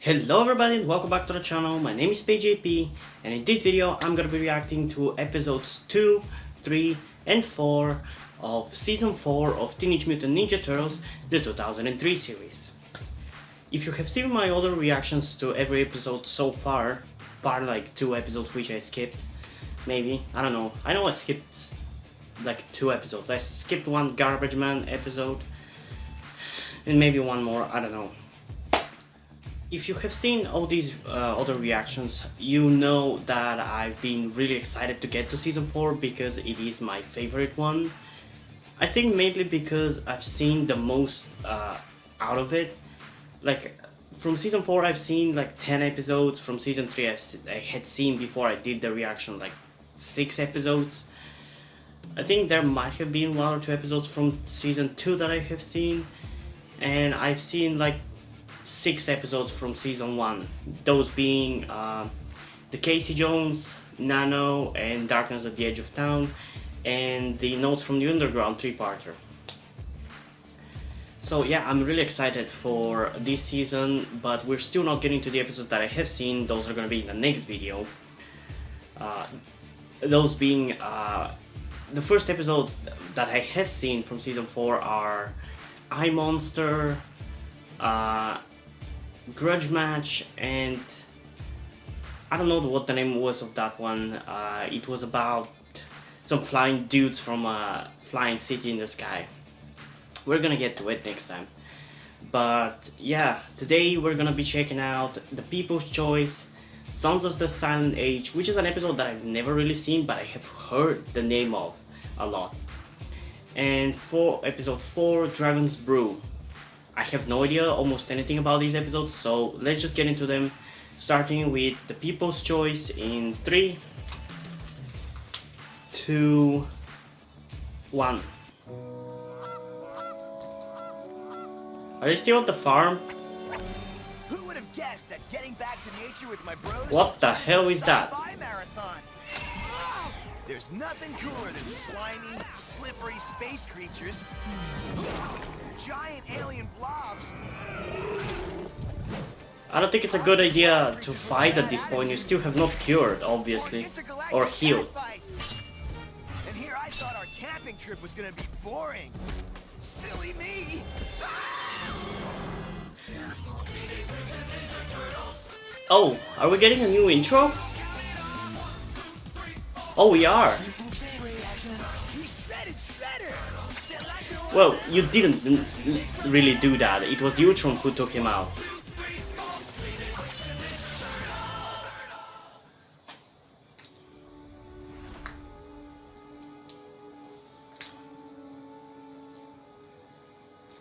Hello everybody and welcome back to the channel. My name is PJP and in this video I'm gonna be reacting to episodes 2, 3 and 4 of season 4 of Teenage Mutant Ninja Turtles, the 2003 series. If you have seen my other reactions to every episode so far, bar like 2 episodes which I skipped, maybe, I don't know. I know I skipped like 2 episodes. I skipped one Garbage Man episode and maybe one more, I don't know. If you have seen all these other reactions, you know that I've been really excited to get to season 4 because it is my favorite one. I think mainly because I've seen the most out of it. Like, from season 4 I've seen like 10 episodes, from season 3 I had seen before I did the reaction like 6 episodes. I think there might have been 1 or 2 episodes from season 2 that I have seen, and I've seen like 6 episodes from season 1, those being the Casey Jones, Nano, and Darkness at the Edge of Town, and the Notes from the Underground 3-parter. So yeah, I'm really excited for this season, but we're still not getting to the episodes that I have seen. Those are gonna be in the next video. Those being the first episodes that I have seen from season 4 are I Monster, Grudge Match, and I don't know what the name was of that one. It was about some flying dudes from a flying city in the sky. We're gonna get to it next time. But yeah, today we're gonna be checking out The People's Choice, Sons of the Silent Age, which is an episode that I've never really seen, but I have heard the name of a lot. And for episode 4, Dragon's Brew. I have no idea almost anything about these episodes, so let's just get into them, starting with The People's Choice in 3, 2, 1. Are they still at the farm? Who would have guessed that getting back to nature with my bros? What the hell is that? Marathon. There's nothing cooler than slimy, slippery space creatures, giant alien blobs. I don't think it's a good idea to fight at this point. You still have not cured, obviously, or healed. And here I thought our camping trip was gonna be boring. Silly me. Oh, are we getting a new intro? Oh, we are. Well, you didn't really do that. It was the Ultron who took him out.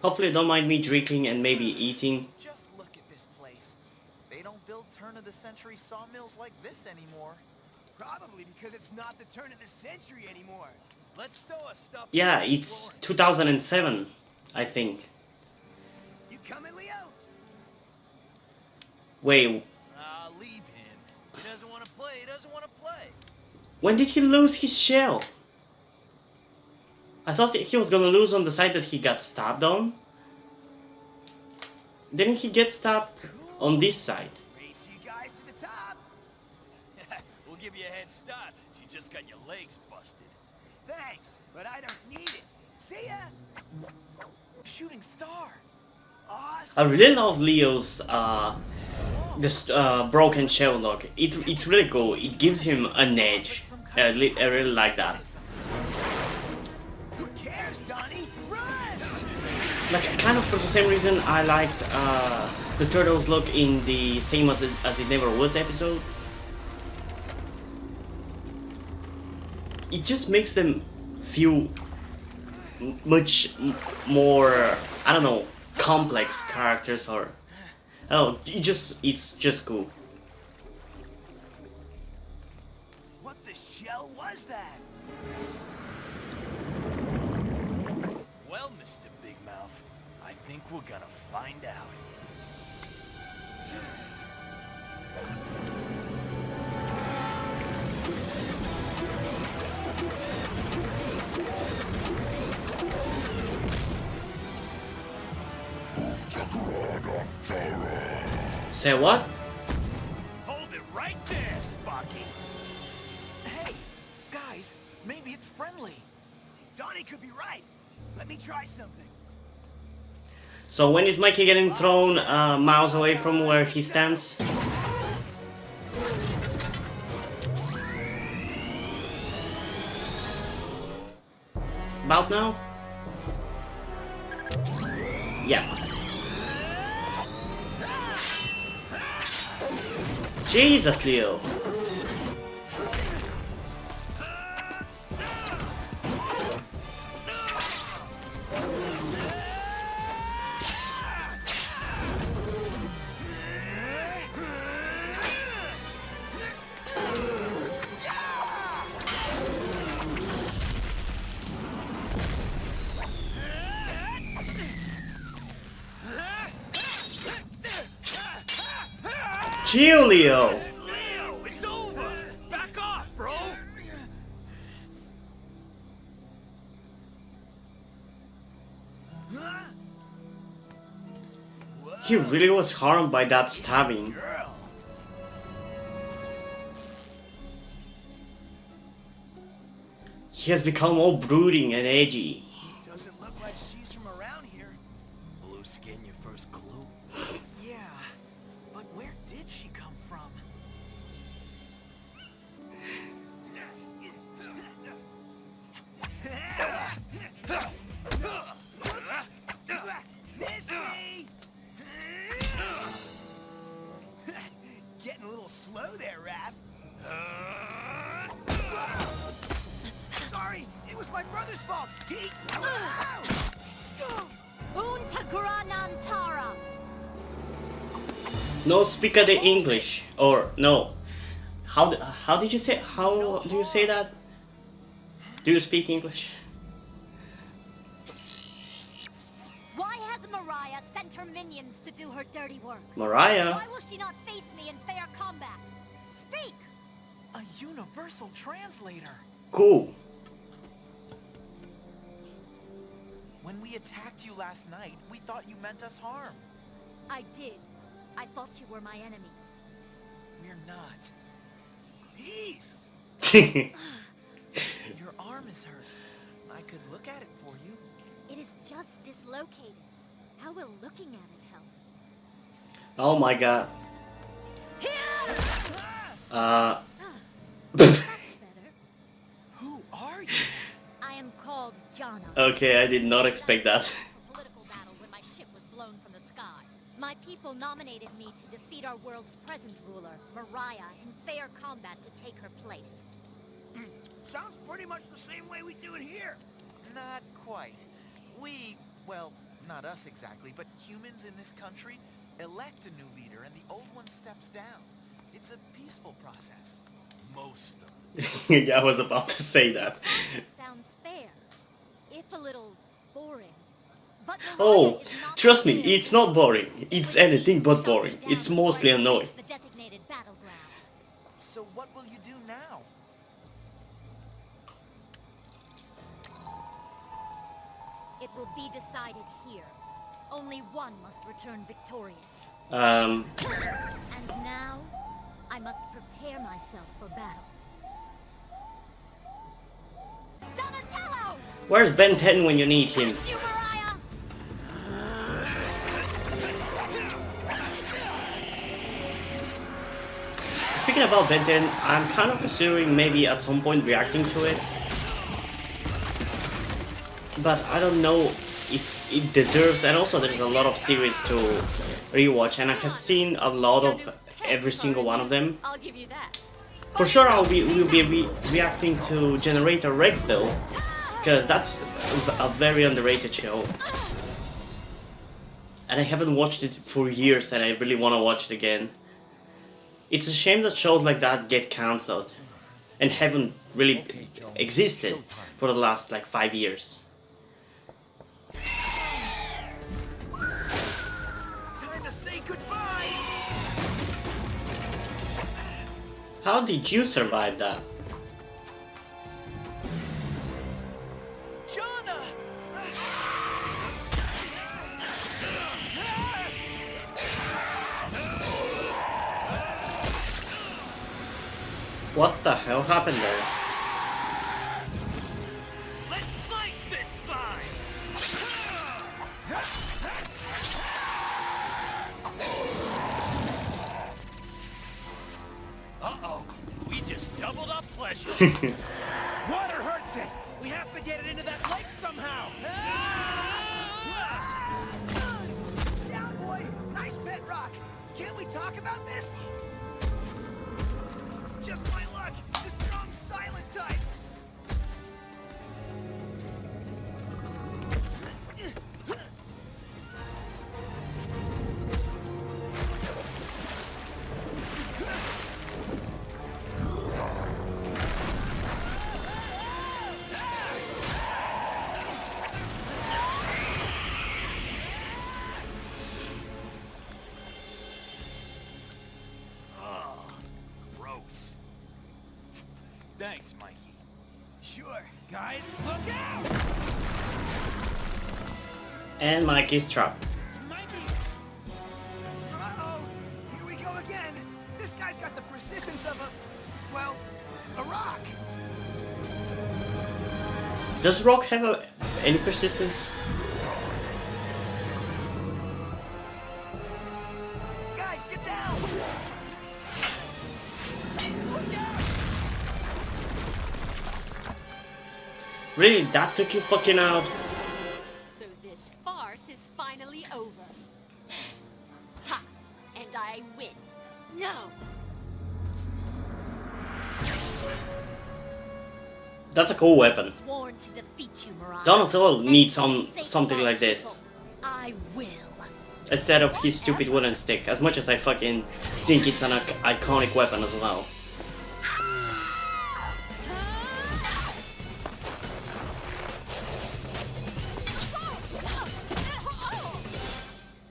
Hopefully don't mind me drinking and maybe eating. Just look at this place. They don't build turn-of-the-century sawmills like this anymore. Probably because it's not the turn of the century anymore. Let's stow a stuff. Yeah, it's 2007, I think. You coming, Leo? Wait, Leave him. He doesn't want to play. He doesn't want to play. when did he lose his shell? I thought he was gonna lose on the side that he got stabbed on. Didn't he get stabbed on this side? Race you guys to the top. We'll give you a head start since you just got your legs busted. Thanks, but I don't need it. See ya. Shooting star. Awesome. I really love Leo's this broken shell look. It's really cool. It gives him an edge. I really like that. Who cares, Donnie? Run! Like, kind of for the same reason I liked the Turtles look in the Same as It Never Was episode. It just makes them feel much more, I don't know, complex characters, or oh, it's just cool. What the shell was that? Well, Mr. Big Mouth, I think we're gonna find out. Say what? Hold it right there, Sparky. Hey, guys, maybe it's friendly. Donnie could be right. Let me try something. So when is Mikey getting thrown miles away from where he stands? About now? Yeah. Jesus, Leo. Chill, Leo. Leo, it's over. Back off, bro. He really was harmed by that stabbing. Girl. He has become all brooding and edgy. Doesn't look like she's from around here. Blue skin, your first clue. Yeah, but where did she come from? Miss me! Getting a little slow there, Raph. Sorry, it was my brother's fault. He... Untagranantara. No speak the English. Or no. How did you say, how do you say that? Do you speak English? Why has Mariah sent her minions to do her dirty work? Mariah? Why will she not face me in fair combat? Speak! A universal translator. Cool. When we attacked you last night, we thought you meant us harm. I did. I thought you were my enemies. We're not. Peace! Your arm is hurt. I could look at it for you. It is just dislocated. How will looking at it help? Oh my god. That's better. Who are you? I am called Jana. Okay, I did not expect that. A political battle when my ship was blown from the sky. My people nominated me to defeat our world's present ruler, Mariah, in fair combat to take her place. Sounds pretty much the same way we do it here. Not quite. We, well, not us exactly, but humans in this country elect a new leader and the old one steps down. It's a peaceful process. Most of them. Yeah, I was about to say that. Sounds fair, if a little boring. But Oh, Mariah is not trust me, fair. it's not boring. It's anything but boring. It's mostly annoying. The designated battleground. So what will you do now? It will be decided here. Only one must return victorious. Um, And now, I must prepare myself for battle. Donatello! where's Ben 10 when you need him? Bless you, Mariah! Speaking about Ben 10, I'm kind of considering maybe at some point reacting to it. But I don't know if it deserves, and also there's a lot of series to rewatch, and I have seen a lot of every single one of them. I'll give you that. For sure we'll be reacting to Generator Rex though, because that's a very underrated show. And I haven't watched it for years and I really want to watch it again. It's a shame that shows like that get cancelled and haven't really existed for the last like 5 years. Time to say goodbye! How did you survive that? Jana! What the hell happened there? Let's slice this slime! Uh-oh, we just doubled up pleasure. Water hurts it! We have to get it into that lake somehow! Down, boy! Nice bedrock! Can't we talk about this? Just my luck! The strong silent type! Gross. Thanks, Mikey. Sure, guys, look out! And Mikey's trapped. Mikey! Uh-oh! Here we go again! This guy's got the persistence of well, a rock! Does rock have any persistence? Guys, get down! Look out! Really? That took you fucking out? So this farce is finally over. Ha! And I win. No! That's a cool weapon. Sworn to defeat you, Mariah. Donatello And needs for the sake of something my like this. people, I will. Instead of his stupid wooden stick. As much as I fucking think it's an iconic weapon as well.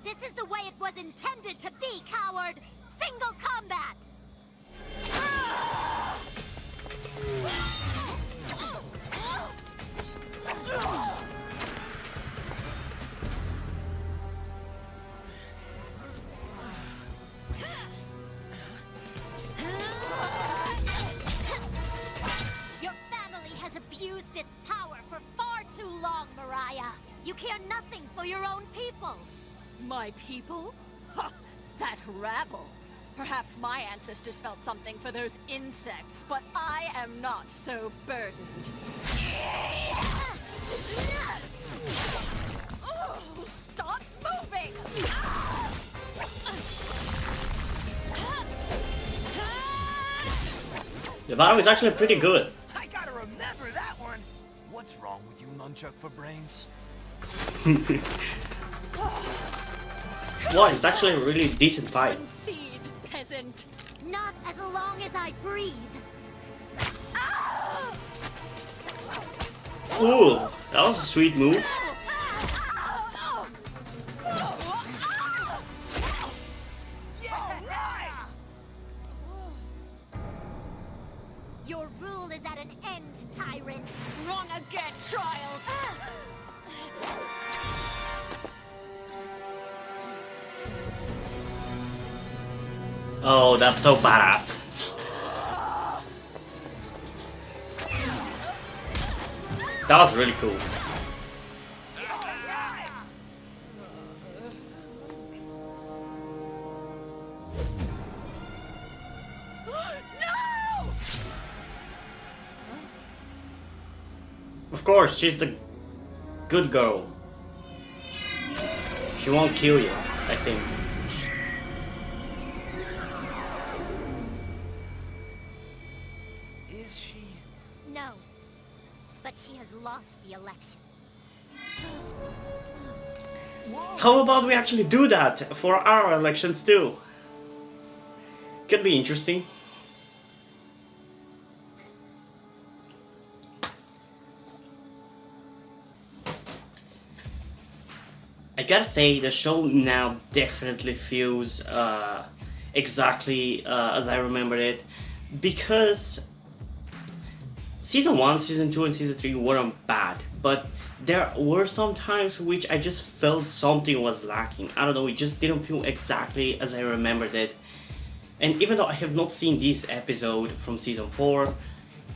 This is the way it was intended to be, coward! Single combat! Your family has abused its power for far too long, Mariah. You care nothing for your own people. My people? Ha! That rabble. Perhaps my ancestors felt something for those insects, but I am not so burdened. Oh, stop moving! The battle is actually pretty good. I gotta remember that one! What's wrong with you, nunchuck for brains? Wow, it's actually a really decent fight. Concede, peasant. Not as long as I breathe. Ooh, that was a sweet move. Yeah, right! Your rule is at an end, tyrant. Wrong again, child. Oh, that's so badass. That was really cool. Of course, she's the good girl. She won't kill you, I think. Is she? No. But she has lost the election. How about we actually do that for our elections too? Could be interesting. I gotta say, the show now definitely feels exactly as I remembered it, because Season 1, Season 2, and Season 3 weren't bad, but there were some times which I just felt something was lacking. I don't know, it just didn't feel exactly as I remembered it. And even though I have not seen this episode from season 4,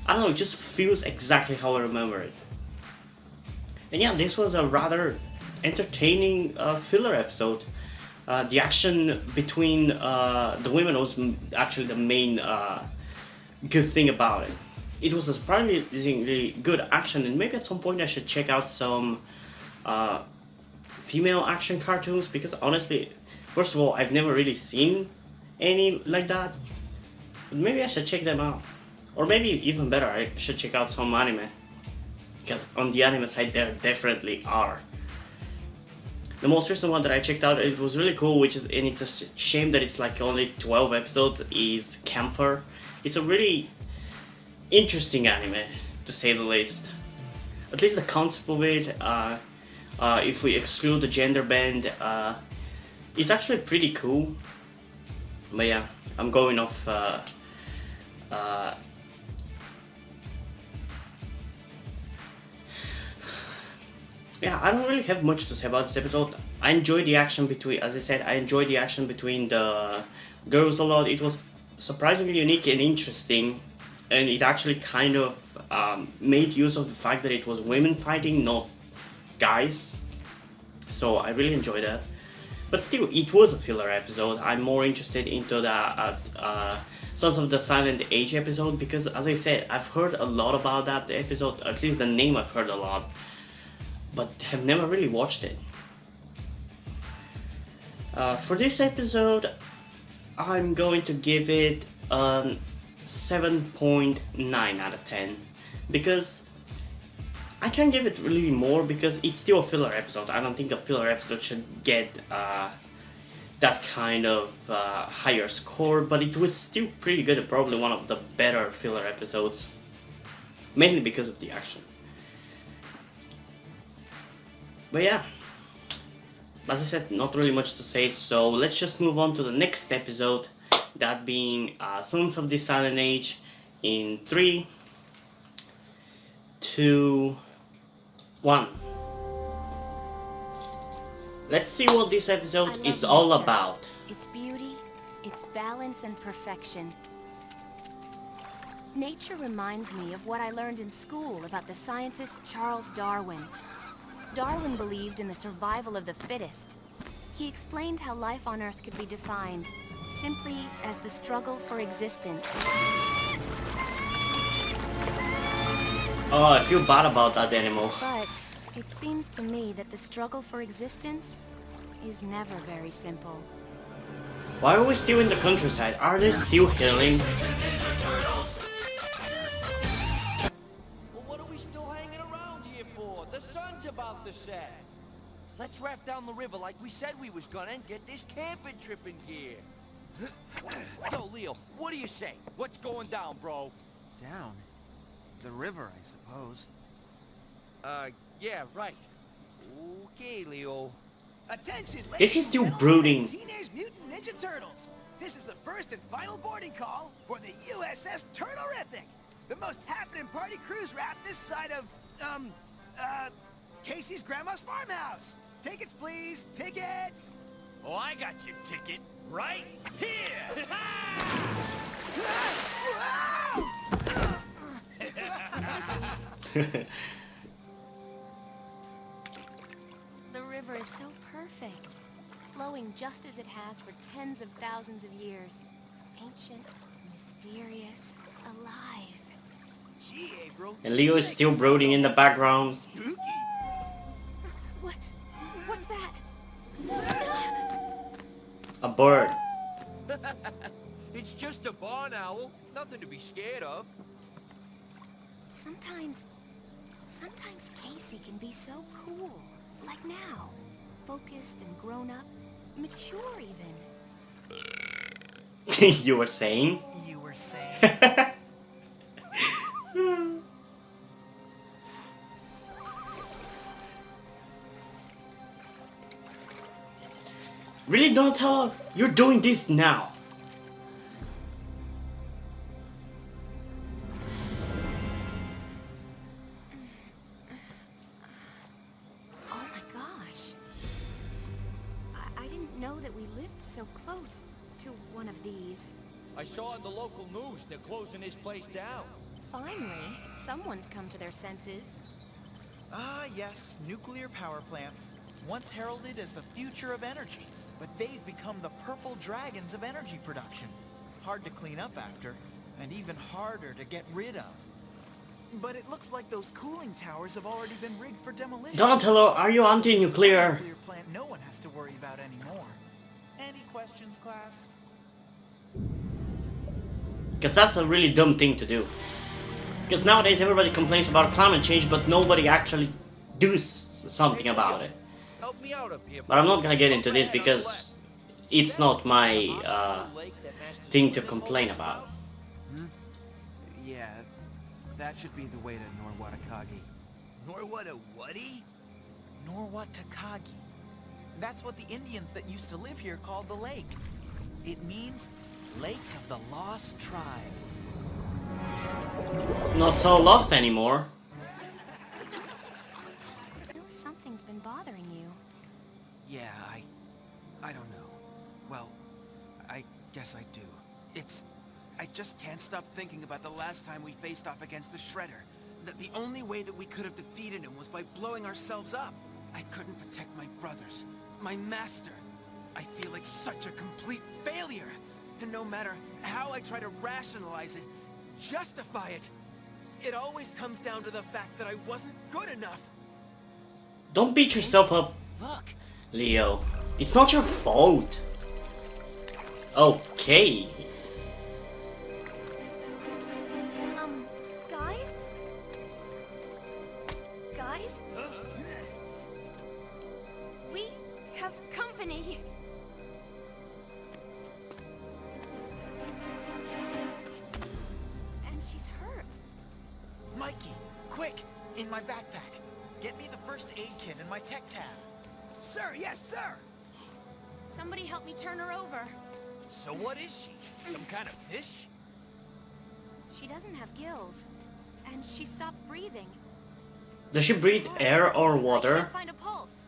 I don't know, it just feels exactly how I remember it. And yeah, this was a rather entertaining filler episode. The action between the women was actually the main good thing about it. It was a surprisingly good action, and maybe at some point I should check out some female action cartoons, because honestly, first of all, I've never really seen any like that. But maybe I should check them out. Or maybe even better, I should check out some anime. Because on the anime side there definitely are. The most recent one that I checked out, it was really cool, and it's a shame that it's like only 12 episodes, is Camphor. It's a really interesting anime, to say the least. At least the concept of it, if we exclude the gender bend, it's actually pretty cool. But yeah, I'm going off yeah, I don't really have much to say about this episode. I enjoyed the action between, as I said, I enjoyed the action between the girls a lot. It was surprisingly unique and interesting, and it actually kind of made use of the fact that it was women fighting, not guys. So I really enjoyed that. But still, it was a filler episode. I'm more interested into the Sons of the Silent Age episode, because, as I said, I've heard a lot about that episode. At least the name I've heard a lot, but have never really watched it. For this episode, I'm going to give it a 7.9 out of 10, because I can't give it really more, because it's still a filler episode. I don't think a filler episode should get that kind of higher score, but it was still pretty good, probably one of the better filler episodes, mainly because of the action. But yeah, as I said, not really much to say, so let's just move on to the next episode, that being Sons of the Silent Age, in 3, 2, 1. Let's see what this episode is all about. Its beauty, its balance and perfection. Nature reminds me of what I learned in school about the scientist Charles Darwin. Darwin believed in the survival of the fittest. He explained how life on Earth could be defined simply as the struggle for existence. Oh, I feel bad about that animal. But it seems to me that the struggle for existence is never very simple. Why are we still in the countryside? Are they still healing? Well, what are we still hanging around here for? The sun's about to set. Let's raft down the river like we said we was gonna and get this camping trip in gear. Yo, Leo, what do you say? What's going down, bro? Down? The river, I suppose. Yeah, right. Okay, Leo. Attention, Is ladies he still and brooding? gentlemen, Teenage Mutant Ninja Turtles. This is the first and final boarding call for the USS Turtlerific, the most happening party cruise raft this side of, Casey's grandma's farmhouse. Tickets, please. Tickets. Oh, I got your ticket right here. The river is so perfect, flowing just as it has for tens of thousands of years. Ancient, mysterious, alive. Gee, April. And Leo is still brooding in the background. Spooky. What's that? A bird. It's just a barn owl. Nothing to be scared of. Sometimes Casey can be so cool. Like now. Focused and grown up. Mature even. You were saying? You were saying. Really, don't tell her you're doing this now. Oh my gosh. I didn't know that we lived so close to one of these. I saw in the local news they're closing this place down. Finally, someone's come to their senses. Ah, yes, nuclear power plants. Once heralded as the future of energy, but they've become the purple dragons of energy production. Hard to clean up after, and even harder to get rid of. But it looks like those cooling towers have already been rigged for demolition. Donatello, are you anti-nuclear? Nuclear plant no one has to worry about anymore. Any questions, class? Because that's a really dumb thing to do. Because nowadays everybody complains about climate change, but nobody actually does something about it. Help me out up here. But I'm not gonna get into this because it's not my thing to complain about. Yeah, that should be the way to Norwatakagi. Norwata-whatty? Norwatakagi. That's what the Indians that used to live here called the lake. It means Lake of the Lost Tribe. Not so lost anymore. I know something's been bothering you. Yeah, I don't know. Well, I guess I do. I just can't stop thinking about the last time we faced off against the Shredder. That the only way that we could have defeated him was by blowing ourselves up. I couldn't protect my brothers, my master. I feel like such a complete failure. And no matter how I try to rationalize it, justify it, it always comes down to the fact that I wasn't good enough. Don't beat yourself up, Look, Leo. It's not your fault. Okay. Guys? Guys? We have company. And she's hurt. Mikey, quick, in my backpack. Get me the first aid kit and my tech tab. Sir, yes, sir. Somebody help me turn her over. So what is she? Some kind of fish? She doesn't have gills. And she stopped breathing. Does she breathe air or I water? can't find a pulse.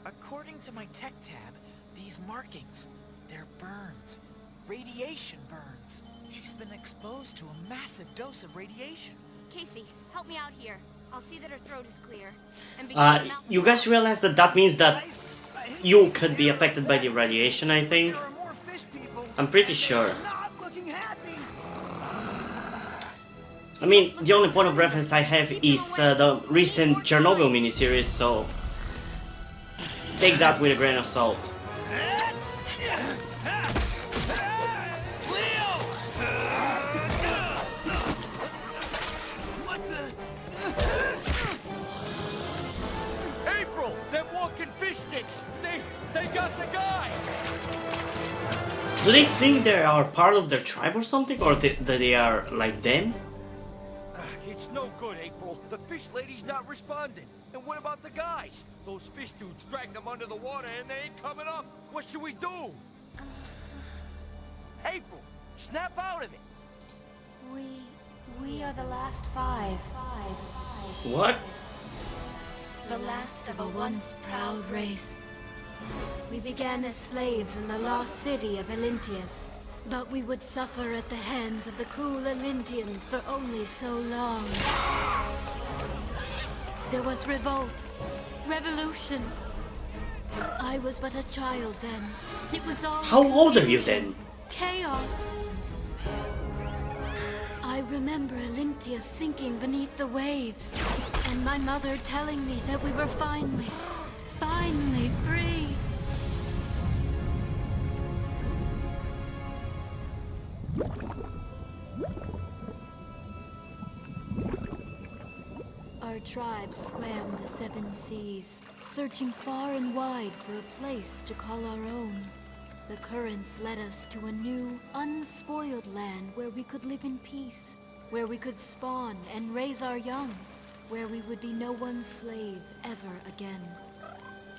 According to my tech tab, these markings, they're burns. Radiation burns. She's been exposed to a massive dose of radiation. Casey, help me out here. I'll see that her throat is clear. And begin her mouth- You guys realize that that means that you could be affected by the radiation, I think? There are more fish people. I'm pretty sure. Not looking happy. I mean, the only point of reference I have is the recent Chernobyl miniseries, so take that with a grain of salt. What the? April, they're walking fish sticks. They got the guys. Do they think they are part of their tribe or something, or that they are like them? It's no good, April. The fish lady's not responding. And what about the guys? Those fish dudes dragged them under the water and they ain't coming up. What should we do? April, snap out of it. We are the last five. What? The last of a once proud race. We began as slaves in the lost city of Elyntius. But we would suffer at the hands of the cruel Elyntians for only so long. There was revolt, revolution. I was but a child then. It was all How old are you confusion, then? Chaos. I remember Elyntia sinking beneath the waves, and my mother telling me that we were finally free. Our tribe swam the seven seas, searching far and wide for a place to call our own. The currents led us to a new, unspoiled land where we could live in peace, where we could spawn and raise our young, where we would be no one's slave ever again.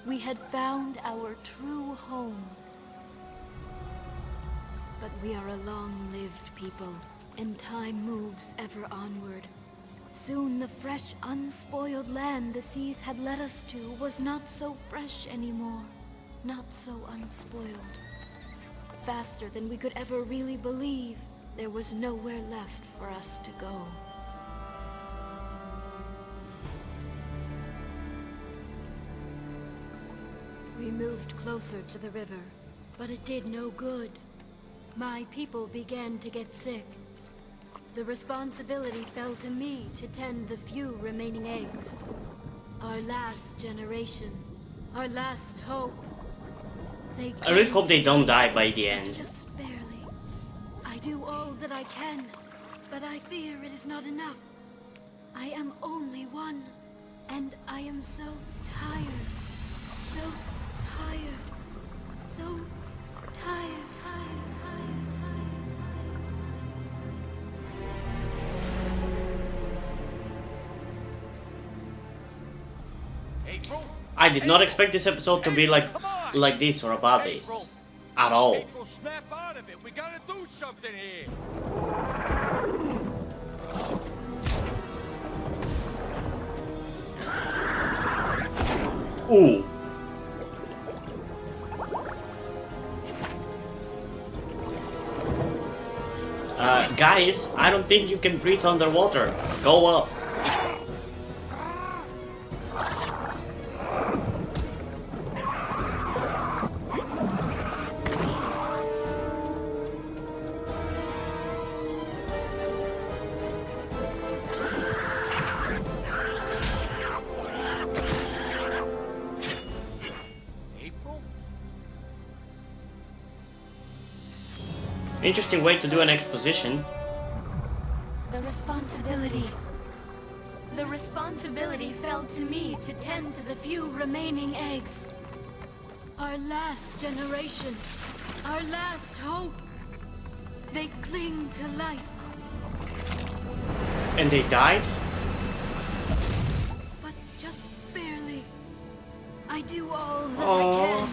We had found our true home. But we are a long-lived people, and time moves ever onward. Soon the fresh, unspoiled land the seas had led us to was not so fresh anymore, not so unspoiled. Faster than we could ever really believe, there was nowhere left for us to go. We moved closer to the river, but it did no good. My people began to get sick. The responsibility fell to me to tend the few remaining eggs. Our last generation, our last hope. I really hope they don't die by the end. Just barely. I do all that I can, but I fear it is not enough. I am only one, and I am so tired. So tired. So tired, tired, tired, tired. April? I did not expect this episode to be like this or about this at all. April, snap out of it. We gotta do something here. Ooh. Guys, I don't think you can breathe underwater. Go up. April? Interesting way to do an exposition. The responsibility fell to me to tend to the few remaining eggs. Our last generation, our last hope. They cling to life, And they died? but just barely. I do all that Aww. I can.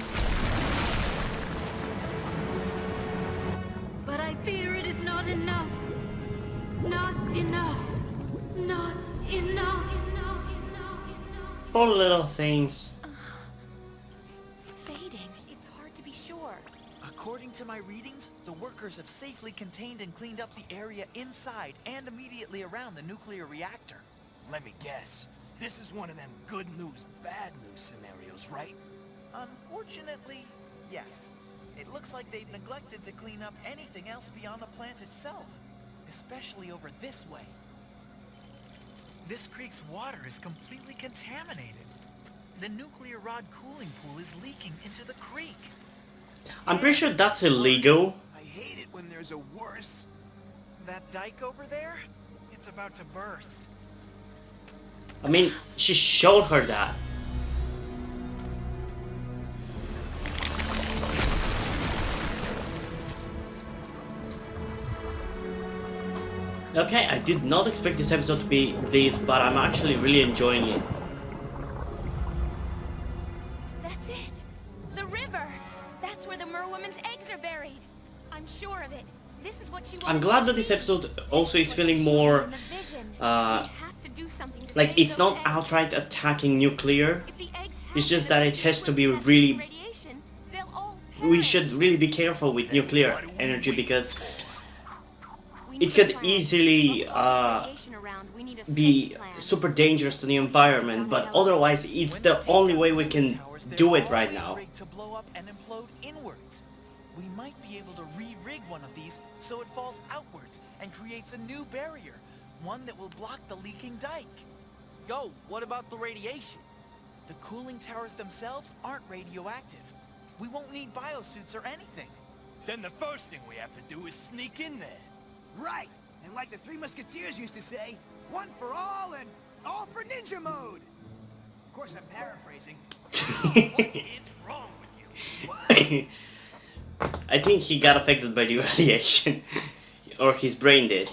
But I fear it is not enough. Not enough. Not enough. Poor little things. Fading. It's hard to be sure. According to my readings, the workers have safely contained and cleaned up the area inside and immediately around the nuclear reactor. Let me guess. This is one of them good news, bad news scenarios, right? Unfortunately, yes. It looks like they've neglected to clean up anything else beyond the plant itself, especially over this way. This creek's water is completely contaminated. The nuclear rod cooling pool is leaking into the creek. I'm pretty sure that's illegal. I hate it when there's a worse. That dike over there? It's about to burst. I mean, she showed her that. Okay, I did not expect this episode to be this, but I'm actually really enjoying it. That's it. The river. That's where the merwoman's eggs are buried. I'm sure of it. This is what she wanted. I'm glad that this episode also is feeling more, like it's not outright attacking nuclear. It's just that it has to be really, we should really be careful with nuclear energy because it could easily be super dangerous to the environment, but otherwise it's the only way we can do it right now. To blow up and implode inwards. We might be able to re-rig one of these so it falls outwards and creates a new barrier, one that will block the leaking dike. Yo, what about the radiation? The cooling towers themselves aren't radioactive. We won't need biosuits or anything. Then the first thing we have to do is sneak in there. Right! And like the Three Musketeers used to say, one for all and all for ninja mode! Of course, I'm paraphrasing. What is wrong with you? I think he got affected by the radiation. Or his brain did.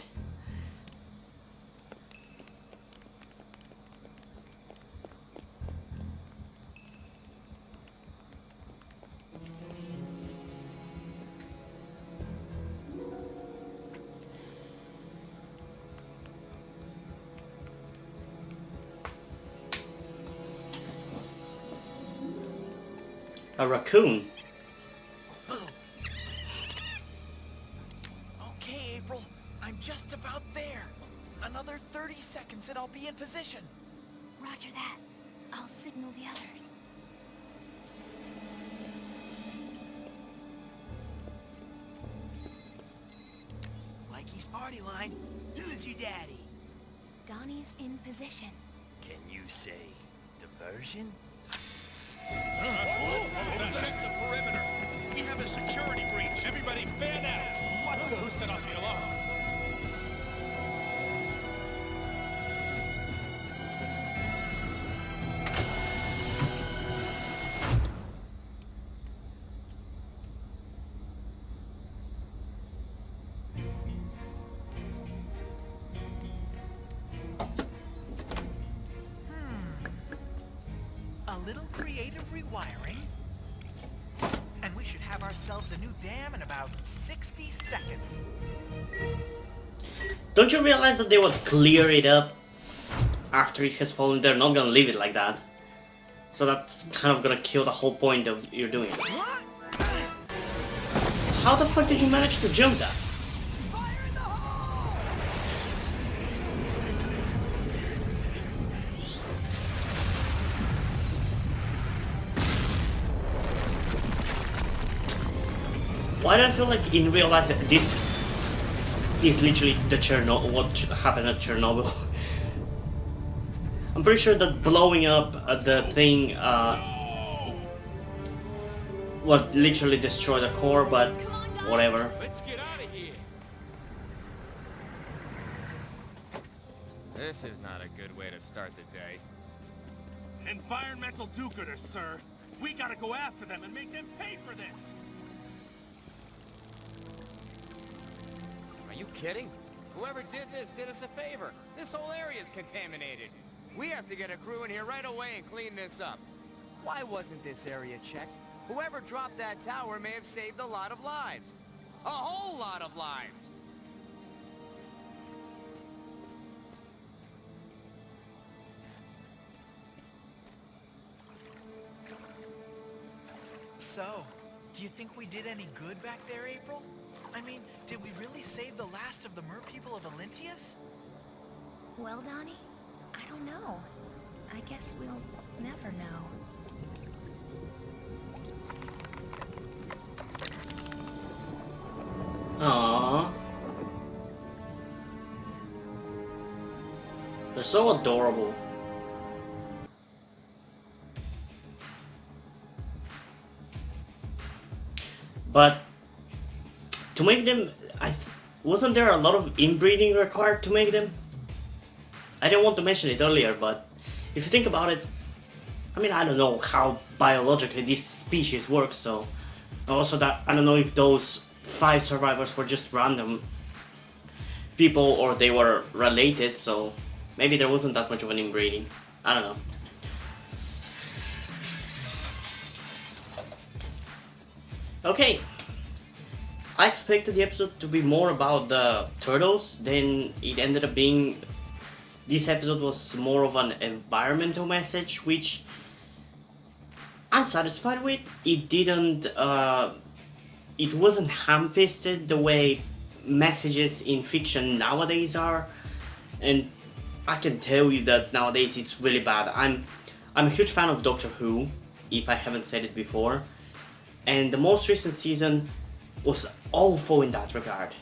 A raccoon. Okay, April. I'm just about there. Another 30 seconds and I'll be in position. Roger that. I'll signal the others. Mikey's party line. Who's your daddy? Donnie's in position. Can you say diversion? Check the perimeter. We have a security breach. Everybody fan out. What? Who set off the alarm? A little creative rewiring. And we should have ourselves a new dam in about 60 seconds. Don't you realize that they would clear it up after it has fallen? They're not gonna leave it like that. So that's kind of gonna kill the whole point of you're doing it. How the fuck did you manage to jump that? Fire in the hole! Why do I feel like in real life this is literally the what happened at Chernobyl? I'm pretty sure that blowing up the thing would literally destroy the core, but whatever. Let's get out of here. This is not a good way to start the day. Environmental do-gooders, sir. We gotta go after them and make them pay for this. Are you kidding? Whoever did this did us a favor. This whole area is contaminated. We have to get a crew in here right away and clean this up. Why wasn't this area checked? Whoever dropped that tower may have saved a lot of lives. A whole lot of lives. So, do you think we did any good back there, April? I mean, did we really save the last of the mer people of Olyntius? Well, Donnie, I don't know. I guess we'll never know. Aww. They're so adorable. But to make them, wasn't there a lot of inbreeding required to make them? I didn't want to mention it earlier, but if you think about it, I mean, I don't know how biologically this species works, so also that I don't know if those 5 survivors were just random people or they were related, so maybe there wasn't that much of an inbreeding. I don't know. Okay, I expected the episode to be more about the turtles, then it ended up being, this episode was more of an environmental message, which I'm satisfied with. It didn't, it wasn't ham-fisted the way messages in fiction nowadays are, and I can tell you that nowadays it's really bad. I'm a huge fan of Doctor Who, if I haven't said it before, and the most recent season was awful in that regard.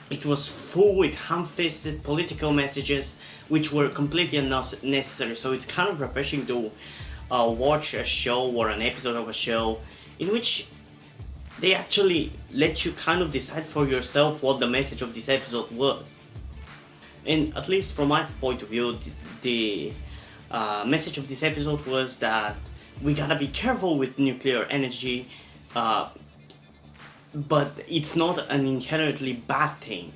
It was full with ham-fisted political messages which were completely unnecessary, so it's kind of refreshing to watch a show or an episode of a show in which they actually let you kind of decide for yourself what the message of this episode was. And at least from my point of view, the message of this episode was that we gotta be careful with nuclear energy, but it's not an inherently bad thing.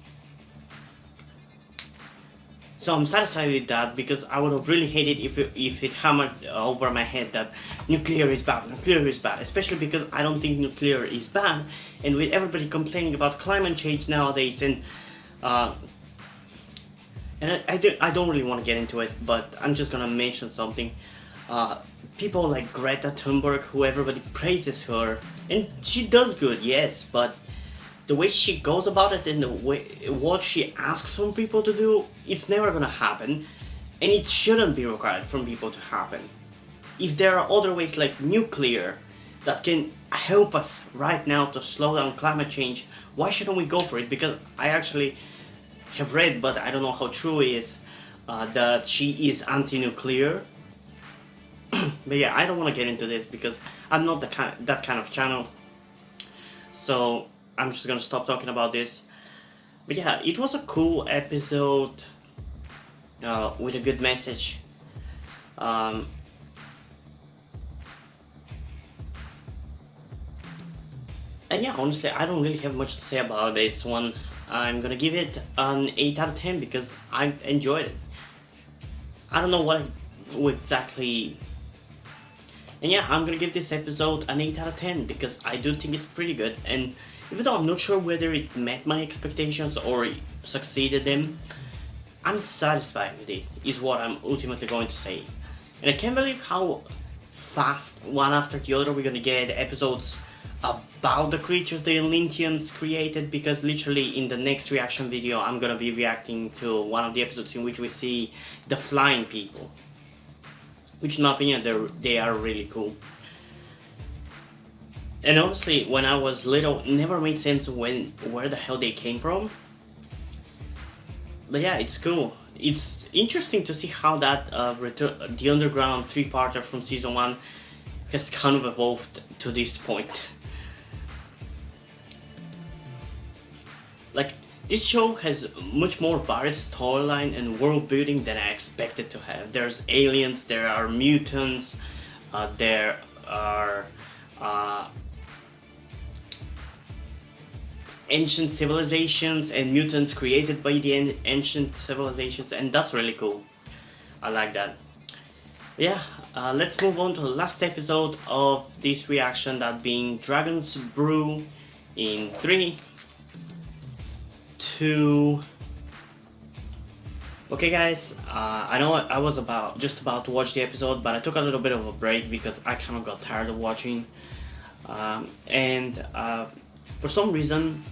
So I'm satisfied with that, because I would have really hated if it hammered over my head that nuclear is bad, especially because I don't think nuclear is bad, and with everybody complaining about climate change nowadays, and I don't really want to get into it, but I'm just gonna mention something. People like Greta Thunberg, who everybody praises her, and she does good, yes, but the way she goes about it and the way what she asks from people to do, it's never gonna happen, and it shouldn't be required from people to happen. If there are other ways like nuclear that can help us right now to slow down climate change, why shouldn't we go for it? Because I actually have read, but I don't know how true it is, that she is anti-nuclear. But yeah, I don't want to get into this because I'm not that kind of channel. So I'm just gonna stop talking about this. But yeah, it was a cool episode with a good message. And yeah, honestly, I don't really have much to say about this one. I'm gonna give it an 8 out of 10 because I enjoyed it. I don't know what exactly. And yeah, I'm gonna give this episode an 8 out of 10 because I do think it's pretty good. And even though I'm not sure whether it met my expectations or succeeded them, I'm satisfied with it, is what I'm ultimately going to say. And I can't believe how fast, one after the other, we're gonna get episodes about the creatures the Atlanteans created, because literally in the next reaction video I'm gonna be reacting to one of the episodes in which we see the flying people, which in my opinion they are really cool. And honestly, when I was little, it never made sense where the hell they came from. But yeah, it's cool. It's interesting to see how that the Underground 3-parter from season 1 has kind of evolved to this point. Like, this show has much more varied storyline and world building than I expected to have. There's aliens, there are mutants, there are ancient civilizations and mutants created by the ancient civilizations, and that's really cool. I like that. Yeah, let's move on to the last episode of this reaction, that being Dragon's Brew, in 3, 2. Okay guys, I know I was just about to watch the episode, but I took a little bit of a break because I kind of got tired of watching, and for some reason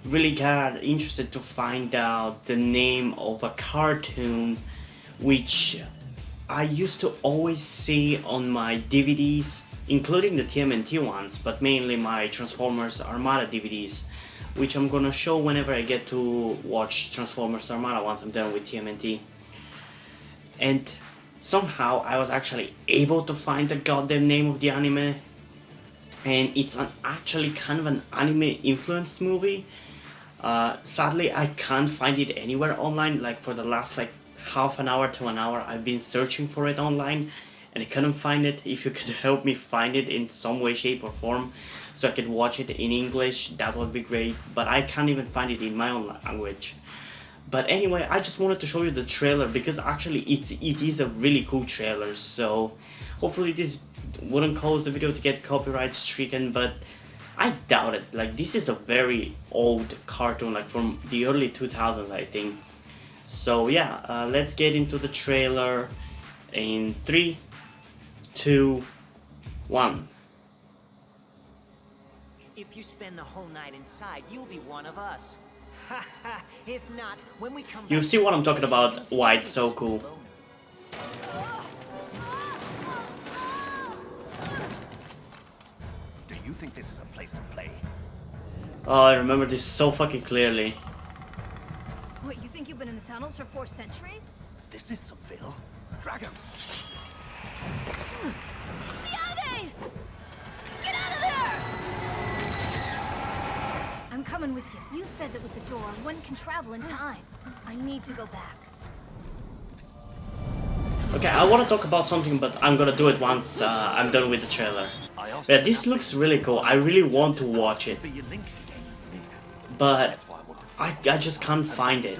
really got interested to find out the name of a cartoon which I used to always see on my DVDs, including the TMNT ones, but mainly my Transformers Armada DVDs, which I'm gonna show whenever I get to watch Transformers Armada once I'm done with TMNT. And somehow I was actually able to find the goddamn name of the anime, and it's actually kind of an anime influenced movie. Sadly, I can't find it anywhere online. Like, for the last half an hour to an hour I've been searching for it online and I couldn't find it. If you could help me find it in some way, shape or form so I could watch it in English, that would be great, but I can't even find it in my own language. But anyway, I just wanted to show you the trailer because actually it is a really cool trailer, so hopefully this wouldn't cause the video to get copyright stricken, but I doubt it. Like, this is a very old cartoon, like from the early 2000s, I think. So yeah, let's get into the trailer in 3, 2, 1. If you spend the whole night inside, you'll be one of us. If not, when we come back, you see what I'm talking about, why it's so cool. Do you think this is a place to play? Oh, I remember this so fucking clearly. What, you think you've been in the tunnels for 4 centuries? This is Seville. Dragons. Siade! Get out of there! I'm coming with you. You said that with the door, one can travel in time. I need to go back. Okay, I want to talk about something, but I'm gonna do it once I'm done with the trailer. Yeah, this looks really cool. I really want to watch it, but I just can't find it.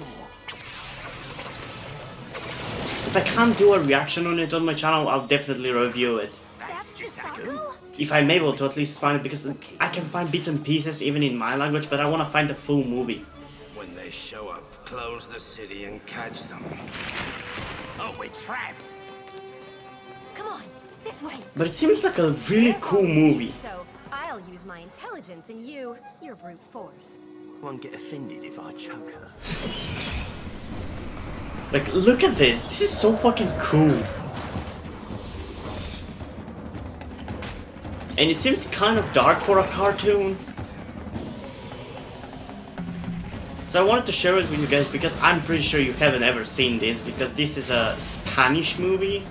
If I can't do a reaction on it on my channel, I'll definitely review it. If I'm able to at least find it, because I can find bits and pieces even in my language, but I want to find the full movie. When they show up, close the city and catch them. oh, we're trapped. Come on, this way. But it seems like a really cool movie. So I'll use my intelligence and you, your brute force. won't get offended if I choke her. Like, look at this. This is so fucking cool. And it seems kind of dark for a cartoon. So I wanted to share it with you guys because I'm pretty sure you haven't ever seen this, because this is a Spanish movie.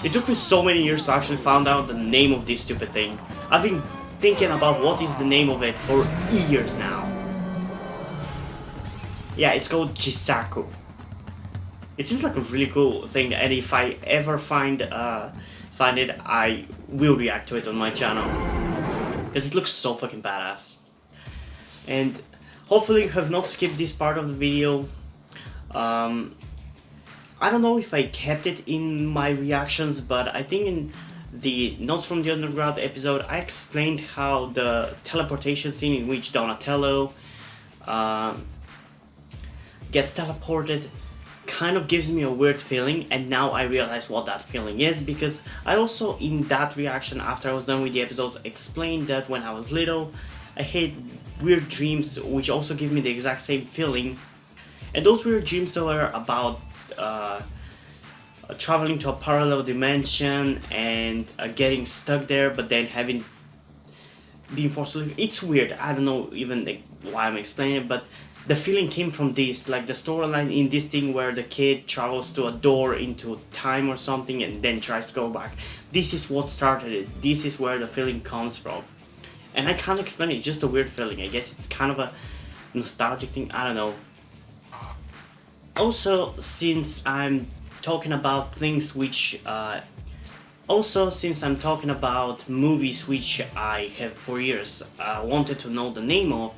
It took me so many years to actually find out the name of this stupid thing. I've been thinking about what is the name of it for years now. Yeah, it's called Chisaku. It seems like a really cool thing, and if I ever find it, I will react to it on my channel. Because it looks so fucking badass. And hopefully you have not skipped this part of the video. I don't know if I kept it in my reactions, but I think in the Notes from the Underground episode I explained how the teleportation scene in which Donatello gets teleported kind of gives me a weird feeling, and now I realize what that feeling is, because I also in that reaction after I was done with the episodes explained that when I was little I had weird dreams which also give me the exact same feeling, and those weird dreams are about traveling to a parallel dimension and getting stuck there, but then being forced to leave. It's weird, I don't know even like why I'm explaining it, but the feeling came from this, like the storyline in this thing where the kid travels to a door into time or something and then tries to go back. This is what started it, this is where the feeling comes from. And I can't explain it, just a weird feeling. I guess it's kind of a nostalgic thing, I don't know. Also, since I'm talking about things which since I'm talking about movies which I have for years wanted to know the name of,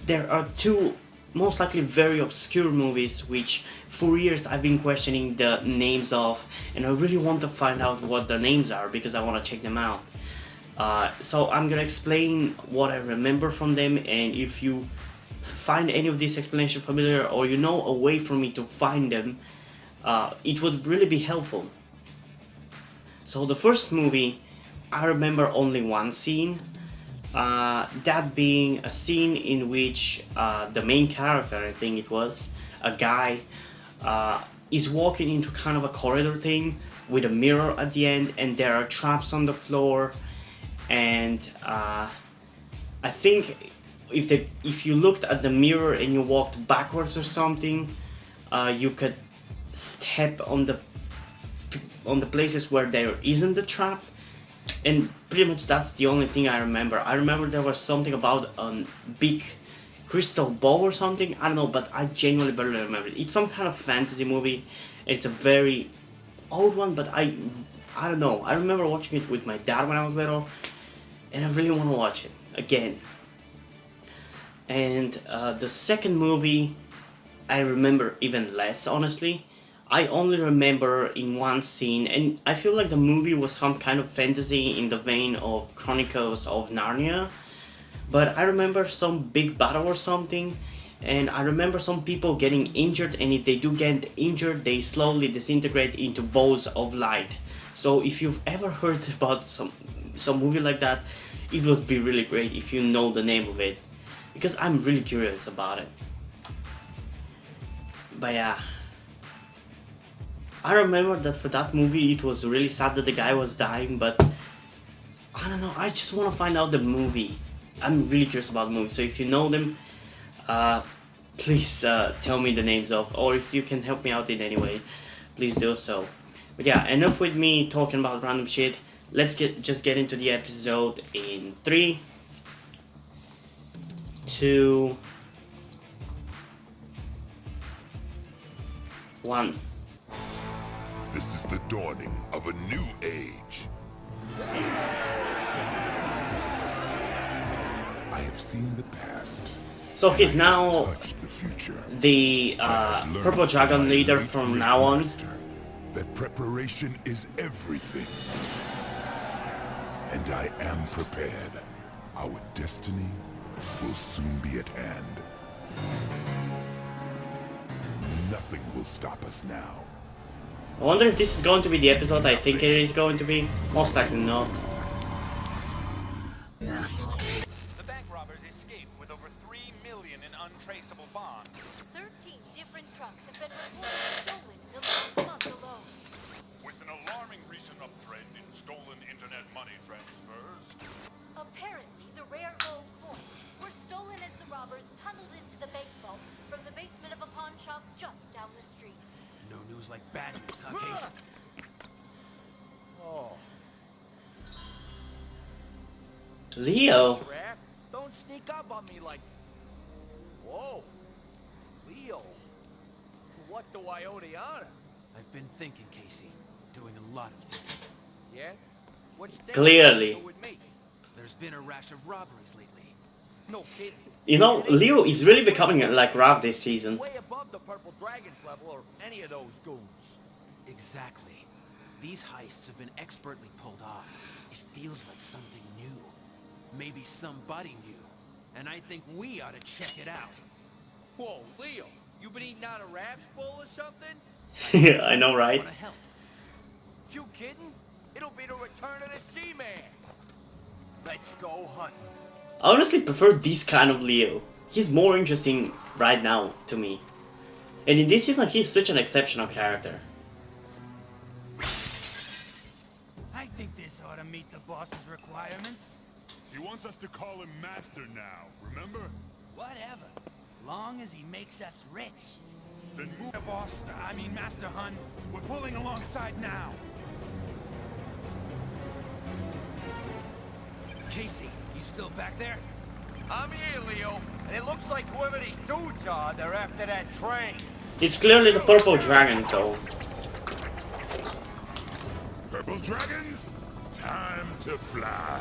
there are two most likely very obscure movies which for years I've been questioning the names of, and I really want to find out what the names are because I want to check them out. So I'm gonna explain what I remember from them, and if you find any of this explanation familiar or you know a way for me to find them, it would really be helpful. So the first movie, I remember only one scene, that being a scene in which the main character, I think it was, a guy, is walking into kind of a corridor thing with a mirror at the end, and there are traps on the floor, and I think if you looked at the mirror and you walked backwards or something, you could step on the places where there isn't a trap, and pretty much that's the only thing I remember. I remember there was something about a big crystal ball or something, I don't know, but I genuinely barely remember it. It's some kind of fantasy movie, it's a very old one, but I don't know, I remember watching it with my dad when I was little, and I really want to watch it again. And the second movie I remember even less, honestly. I only remember in one scene, and I feel like the movie was some kind of fantasy in the vein of Chronicles of Narnia, but I remember some big battle or something, and I remember some people getting injured, and if they do get injured they slowly disintegrate into balls of light. So if you've ever heard about some movie like that, it would be really great if you know the name of it, because I'm really curious about it. But yeah, I remember that for that movie it was really sad that the guy was dying, but I don't know, I just want to find out the movie. I'm really curious about the movie, so if you know them, please tell me the names of, or if you can help me out in any way, please do so. But yeah, enough with me talking about random shit. Let's just get into the episode in 3, 2, 1. This is the dawning of a new age. I have seen the past. So he's now the Purple Dragon leader from now on. That preparation is everything. And I am prepared. Our destiny will soon be at hand. Nothing will stop us now. I wonder if this is going to be the episode I think it is going to be. Most likely not. with over $3 million in untraceable bonds. 13 different trucks have been reported stolen in the last month alone. With an alarming recent uptrend in stolen internet money transfers. Apparently, the rare gold coins were stolen as the robbers tunneled into the bank vault from the basement of a pawn shop just down the street. No news like bad news, huh, Case? Oh. Leo. Raph, don't sneak up on me like... Whoa. Leo. What do I owe the honor? I've been thinking, Casey. Doing a lot of thinking. Yeah? What's that Clearly. got to do with me? There's been a rash of robberies lately. No kidding. You know, Leo is really becoming like Raph this season. Way above the Purple Dragon's level or any of those goons. Exactly. These heists have been expertly pulled off. It feels like something new. Maybe somebody new. And I think we ought to check it out. Whoa, Leo, you been eating out of Raph's bowl or something? Yeah, I know, right? Wanna help? You kidding? It'll be the return of the Seaman. Let's go hunting. I honestly prefer this kind of Leo. He's more interesting right now to me. And in this season, he's such an exceptional character. I think this ought to meet the boss's requirements. He wants us to call him Master now, remember? Whatever. Long as he makes us rich. Then move. Boss, I mean Master Hun, we're pulling alongside now. Casey, you still back there? I'm here, Leo, and it looks like whoever these dudes are, they're after that train. It's clearly the Purple Dragon, though. Purple dragons, time to fly.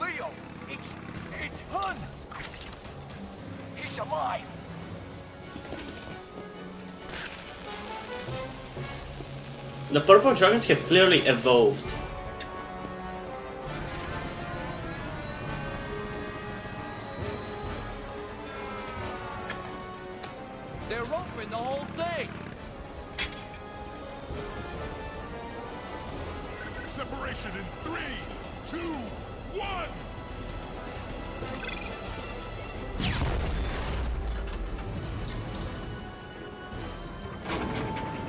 Leo, it's Hun. He's alive. The Purple Dragons have clearly evolved. They're open the whole thing. Separation in 3, 2, 1.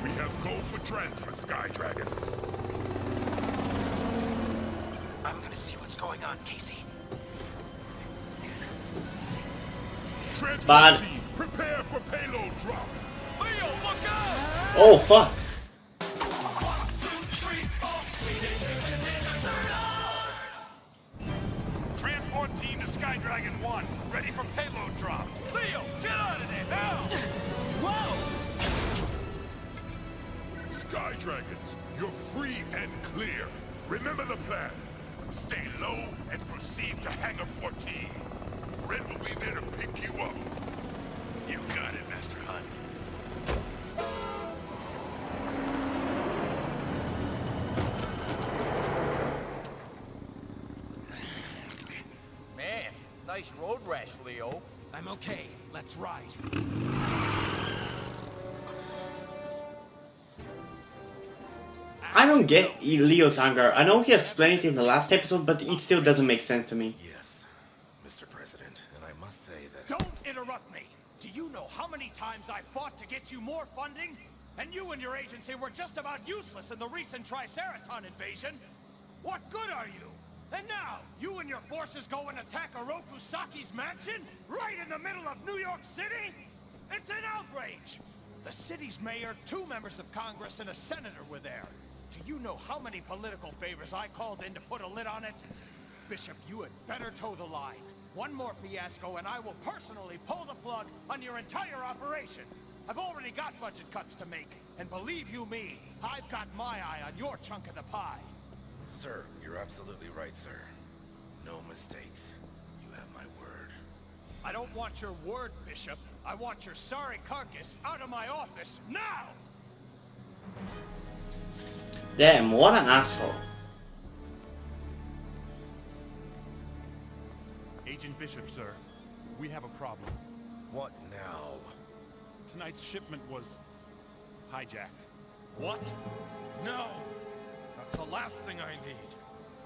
We have gold for transfer, Sky Dragons. I'm gonna see what's going on, Casey. Transport Bad. team, prepare for payload drop. Leo, look out! Oh, fuck. Transport team to Sky Dragon 1, ready for payload drop. Leo, get out of there now! Whoa! Sky Dragons, you're free and clear. Remember the plan. Stay low and proceed to Hangar 14. Red will be there to pick you up. You got it, Master Hun. Man, nice road rash, Leo. I'm okay. Let's ride. I don't get Leo's anger. I know he explained it in the last episode, but it still doesn't make sense to me. Yes, Mr. President, and I must say that... Don't interrupt me! Do you know how many times I fought to get you more funding? And you and your agency were just about useless in the recent Triceraton invasion? What good are you? And now, you and your forces go and attack Oroku Saki's mansion? Right in the middle of New York City? It's an outrage! The city's mayor, 2 members of Congress, and a senator were there. Do you know how many political favors I called in to put a lid on it? Bishop, you had better toe the line. One more fiasco and I will personally pull the plug on your entire operation. I've already got budget cuts to make, and believe you me, I've got my eye on your chunk of the pie. Sir, you're absolutely right, sir. No mistakes. You have my word. I don't want your word, Bishop. I want your sorry carcass out of my office now! Damn, what an asshole. Agent Bishop, sir. We have a problem. What now? Tonight's shipment was hijacked. What? No! A That's the last thing I need.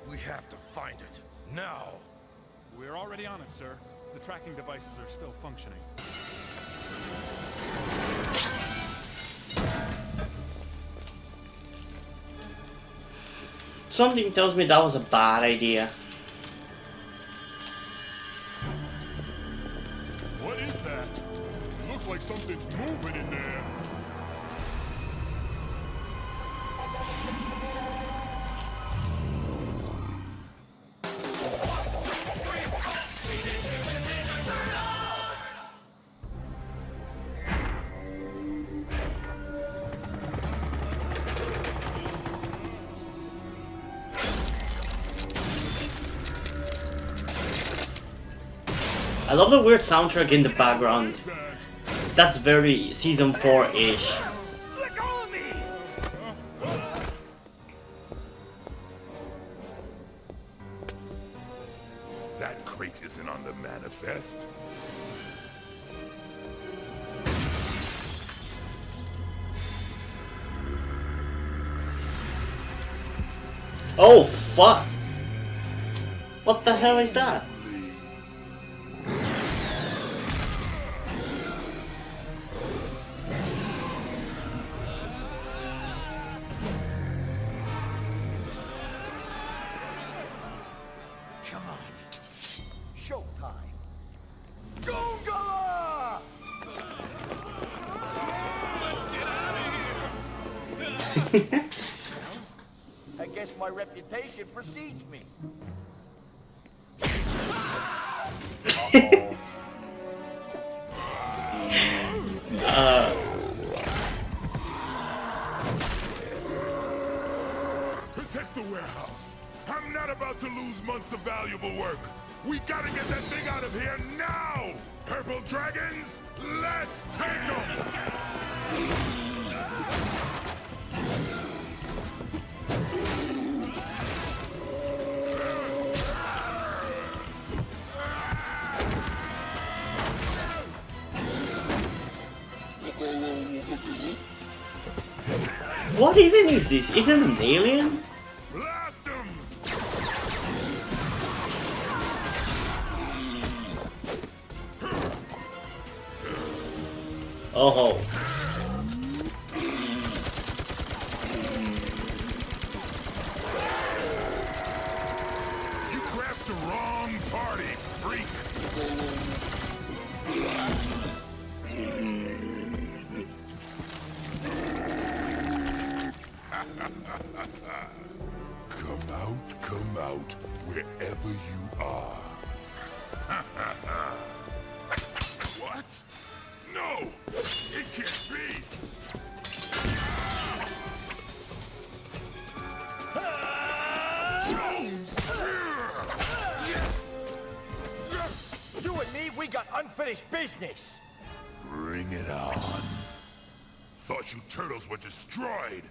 We have to find it. Now. We're already on it, sir. The tracking devices are still functioning. Something tells me that was a bad idea. What is that? Looks like something's moving in there. I love the weird soundtrack in the background. That's very season 4-ish. Let go of me! That crate isn't on the manifest. Oh fuck! What the hell is that? Come on. Showtime. Gonga! I guess my reputation precedes me. Protect the warehouse. I'm not about to lose months of valuable work. We gotta get that thing out of here now! Purple dragons, let's take them! What even is this? Is it an alien? Blast them! Oh. You crashed the wrong party, freak! Come out, wherever you are. What? No! It can't be! You and me, we got unfinished business. Bring it on. Thought you turtles were destroyed.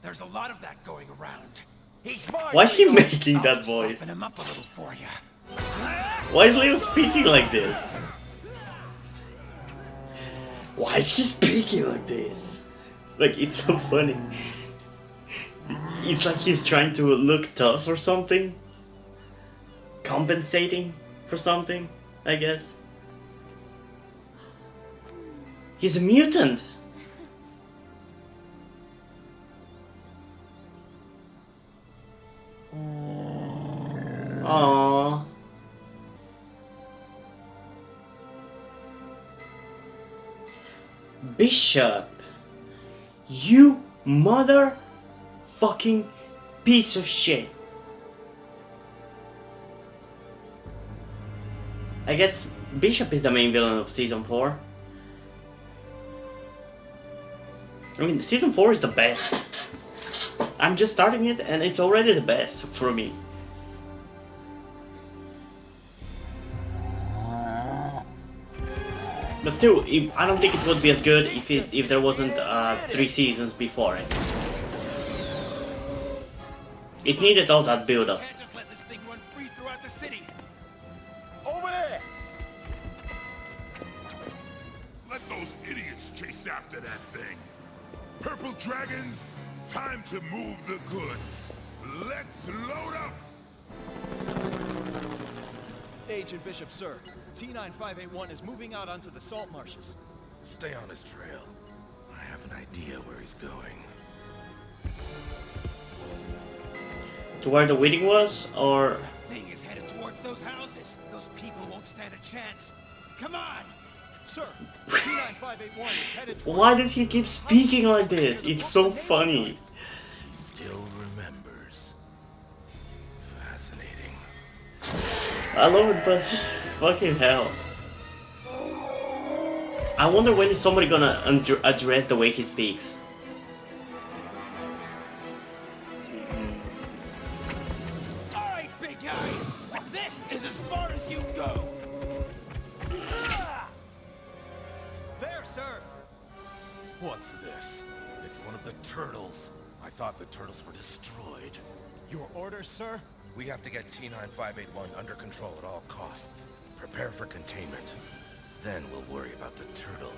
There's a lot of that going around. He's mine. Why is he making that voice? Soften him up a little for you. Why is Leo speaking like this? Why is he speaking like this? Like, it's so funny. It's like he's trying to look tough or something. Compensating for something, I guess. He's a mutant. Aww. Bishop, you motherfucking piece of shit. I guess Bishop is the main villain of season 4. I mean, season 4 is the best. I'm just starting it and it's already the best for me. But still, I don't think it would be as good if there wasn't 3 seasons before it. It needed all that build-up. Can't just let this thing run free throughout the city. Over there. Let those idiots chase after that thing. Purple dragons, time to move the goods. Let's load up! Agent Bishop, sir. T-9581 is moving out onto the salt marshes. Stay on his trail. I have an idea where he's going. To where the wedding was, or... Thing is headed towards those houses. Those people won't stand a chance. Come on! Sir, T-9581 is headed towards... Why does he keep speaking like this? It's so funny. He still remembers. Fascinating. I love it, but fucking hell. I wonder when is somebody gonna address the way he speaks. Alright, big guy! This is as far as you go! There, sir! What's this? It's one of the turtles. I thought the turtles were destroyed. Your orders, sir? We have to get T-9581 under control at all costs. Prepare for containment. Then we'll worry about the turtle.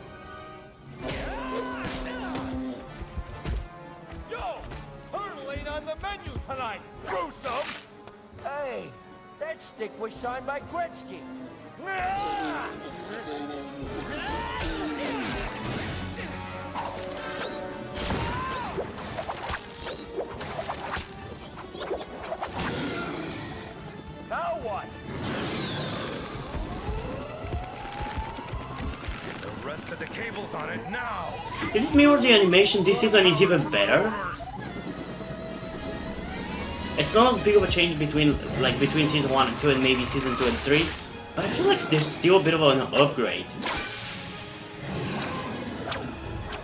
Yo! Turtle ain't on the menu tonight! Gruesome! Hey, that stick was signed by Gretzky. Now what? The rest of the cables on it now! Is it me or the animation this season is even better? It's not as big of a change between season 1 and 2 and maybe season 2 and 3, but I feel like there's still a bit of an upgrade.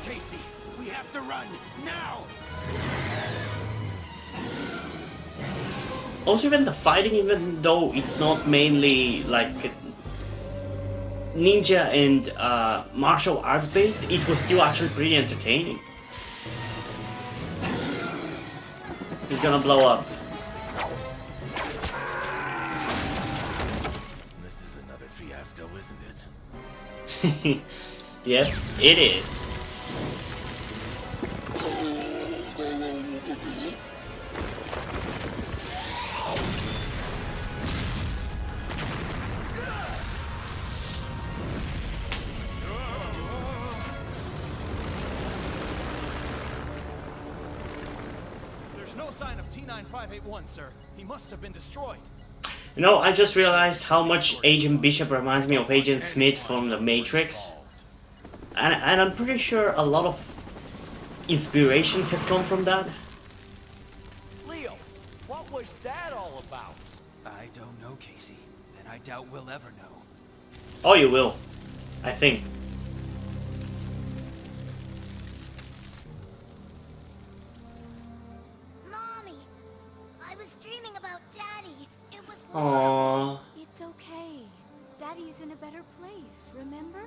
Casey, we have to run now. Also, even the fighting, even though it's not mainly like ninja and martial arts based, it was still actually pretty entertaining. He's gonna blow up. This is another fiasco, isn't it? Yep, it is. No sign of T-9581, sir. He must have been destroyed. You know, I just realized how much Agent Bishop reminds me of Agent Smith from The Matrix. And I'm pretty sure a lot of inspiration has come from that. Leo, what was that all about? I don't know, Casey, and I doubt we'll ever know. Oh, you will. I think. Aww. It's okay. Daddy's in a better place, remember?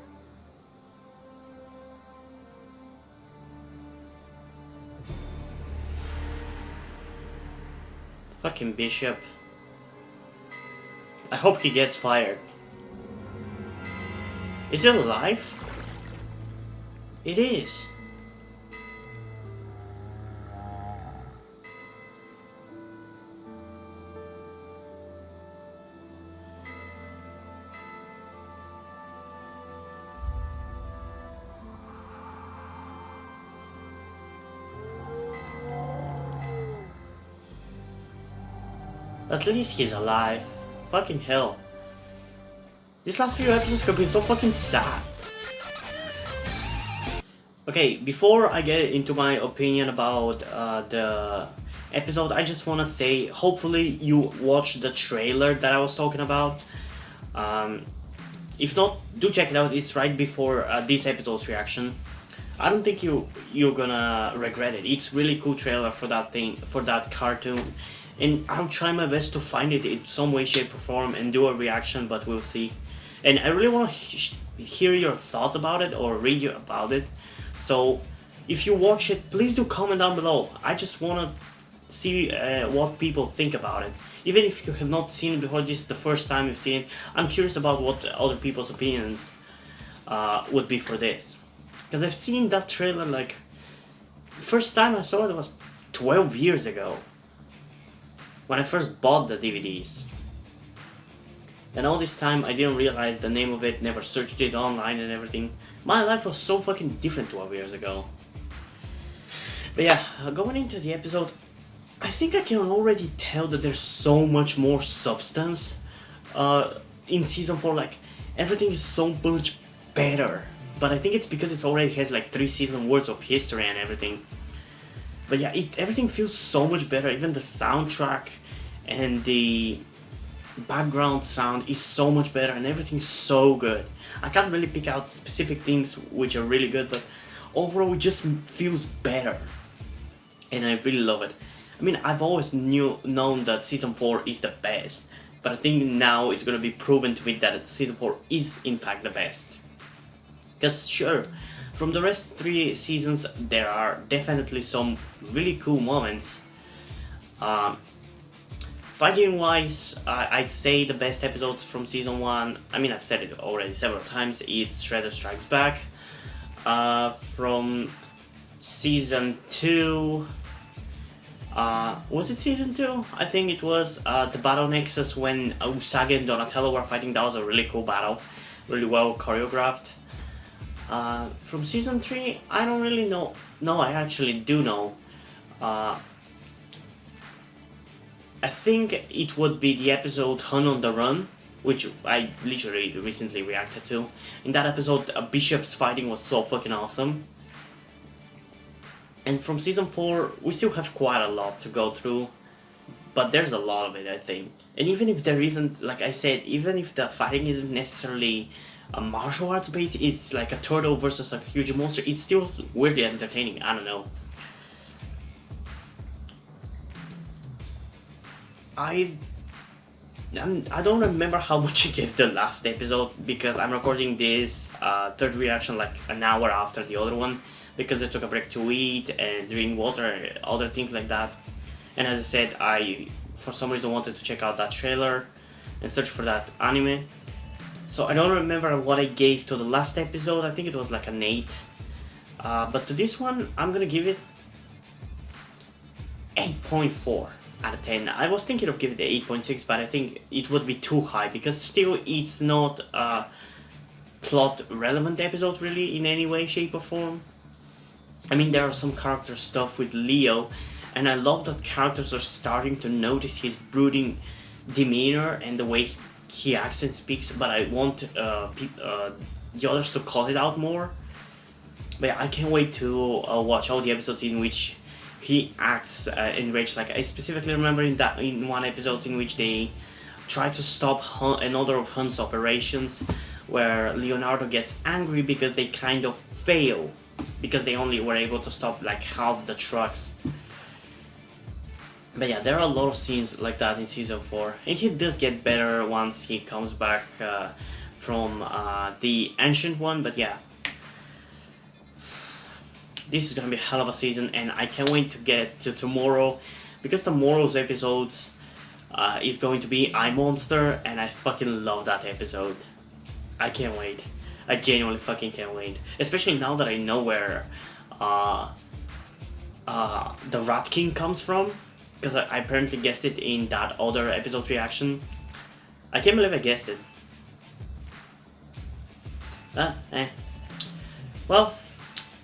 Fucking Bishop. I hope he gets fired. Is it alive? It is. At least he's alive. Fucking hell. These last few episodes have been so fucking sad. Okay, before I get into my opinion about the episode, I just want to say, hopefully you watched the trailer that I was talking about. If not, do check it out. It's right before this episode's reaction. I don't think you're gonna regret it. It's really cool trailer for that cartoon. And I'll try my best to find it in some way, shape, or form and do a reaction, but we'll see. And I really want to hear your thoughts about it or read you about it. So if you watch it, please do comment down below. I just want to see what people think about it. Even if you have not seen it before, this is the first time you've seen it, I'm curious about what other people's opinions would be for this. Because I've seen that trailer, like, first time I saw it was 12 years ago. when I first bought the DVDs. And all this time I didn't realize the name of it, never searched it online and everything. My life was so fucking different 12 years ago. But yeah, going into the episode, I think I can already tell that there's so much more substance in season 4. Like, everything is so much better. But I think it's because it already has like 3 season worth of history and everything. But yeah, everything feels so much better. Even the soundtrack and the background sound is so much better, and everything's so good. I can't really pick out specific things which are really good, but overall it just feels better. And I really love it. I mean, I've always known that season 4 is the best, but I think now it's gonna be proven to be that season 4 is in fact the best. Because sure, from the rest 3 seasons there are definitely some really cool moments. Fighting wise, I'd say the best episodes from season 1, I mean I've said it already several times, it's Shredder Strikes Back. From season 2, was it season 2? I think it was the Battle Nexus when Usagi and Donatello were fighting. That was a really cool battle, really well choreographed. From season 3, I don't really know. No, I actually do know. I think it would be the episode Hun on the Run, which I literally recently reacted to. In that episode, Bishop's fighting was so fucking awesome. And from season 4, we still have quite a lot to go through, but there's a lot of it, I think. And even if there isn't, like I said, even if the fighting isn't necessarily a martial arts based, it's like a turtle versus a huge monster, it's still weirdly entertaining, I don't know. I don't remember how much I gave the last episode, because I'm recording this third reaction like an hour after the other one, because I took a break to eat and drink water, other things like that. And as I said, I for some reason wanted to check out that trailer and search for that anime. So I don't remember what I gave to the last episode. I think it was like an 8. But to this one, I'm gonna give it 8.4 out of 10. I was thinking of giving it 8.6, but I think it would be too high, because still it's not a plot relevant episode really in any way, shape or form. I mean, there are some character stuff with Leo, and I love that characters are starting to notice his brooding demeanor and the way he acts and speaks, but I want the others to call it out more. But yeah, I can't wait to watch all the episodes in which he acts enraged. Like, I specifically remember in one episode in which they try to stop another of Hun's operations, where Leonardo gets angry because they kind of fail, because they only were able to stop like half the trucks. But yeah, there are a lot of scenes like that in season 4, and he does get better once he comes back from the ancient one. But yeah, this is gonna be a hell of a season, and I can't wait to get to tomorrow, because tomorrow's episodes is going to be I Monster, and I fucking love that episode. I can't wait. I genuinely fucking can't wait. Especially now that I know where the Rat King comes from, because I apparently guessed it in that other episode reaction. I can't believe I guessed it. Well,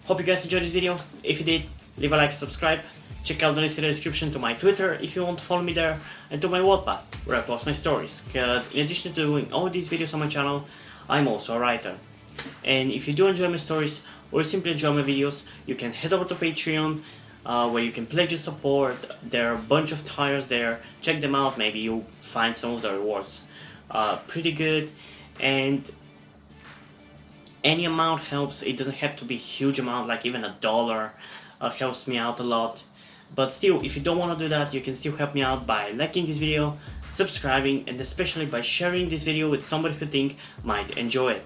hope you guys enjoyed this video. If you did, leave a like and subscribe. Check out the link in the description to my Twitter if you want to follow me there, and to my Wattpad, where I post my stories, because in addition to doing all these videos on my channel, I'm also a writer. And if you do enjoy my stories, or simply enjoy my videos, you can head over to Patreon, where you can pledge your support. There are a bunch of tiers there. Check them out, maybe you'll find some of the rewards pretty good, and any amount helps. It doesn't have to be a huge amount, like even $1 helps me out a lot. But still, if you don't want to do that, you can still help me out by liking this video, subscribing, and especially by sharing this video with somebody who think might enjoy it.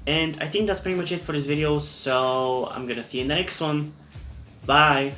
And I think that's pretty much it for this video, so I'm gonna see you in the next one. Bye!